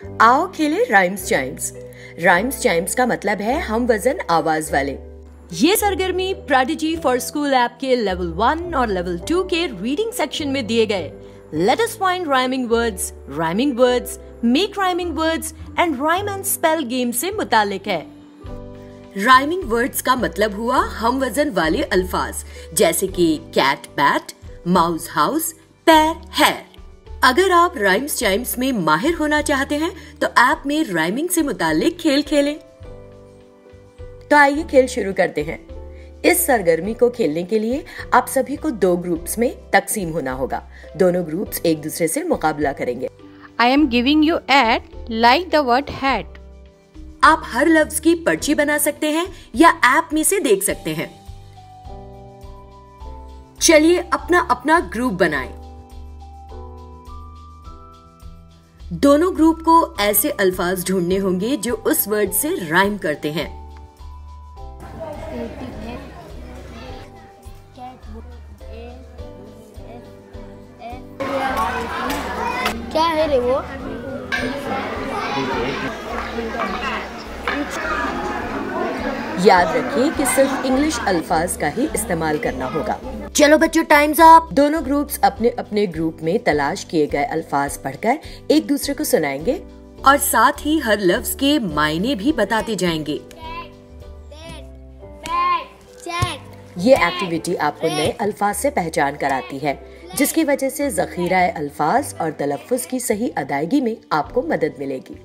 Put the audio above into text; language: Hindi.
आओ खेले राइम्स चाइम्स। राइम्स चाइम्स का मतलब है हम वजन आवाज वाले। ये सरगर्मी प्रेडिजी फॉर स्कूल ऐप के लेवल 1 और लेवल 2 के रीडिंग सेक्शन में दिए गए let us find rhyming words, make rhyming words and rhyme and spell game से मुतालिक है। राइमिंग वर्ड्स का मतलब हुआ हम वजन वाले अल्फाज, जैसे कि कैट बैट, माउस हाउस, पैर हैर। अगर आप राइम्स चाइम्स में माहिर होना चाहते हैं तो ऐप में राइमिंग से मुतालिक खेल खेलें। तो आइए खेल शुरू करते हैं। इस सरगर्मी को खेलने के लिए आप सभी को 2 ग्रुप्स में तकसीम होना होगा। दोनों ग्रुप्स एक दूसरे से मुकाबला करेंगे। I am giving you at like the word hat. आप हर लफ्ज की पर्ची बना सकते हैं या ऐप में से देख सकते हैं। चलिए अपना अपना ग्रुप बनाएं। दोनों ग्रुप को ऐसे अल्फाज ढूंढने होंगे जो उस वर्ड से राइम करते हैं। क्या है रे वो? याद रखिए कि सिर्फ इंग्लिश अल्फाज का ही इस्तेमाल करना होगा। चलो बच्चों, टाइम्स अप। दोनों ग्रुप्स अपने अपने ग्रुप में तलाश किए गए अल्फाज पढ़कर एक दूसरे को सुनाएंगे और साथ ही हर लफ्ज के मायने भी बताते जाएंगे। ये एक्टिविटी आपको नए अल्फाज से पहचान कराती है, जिसकी वजह से ज़ख़ीरा अल्फाज और तलफ़्फ़ुज़ की सही अदायगी में आपको मदद मिलेगी।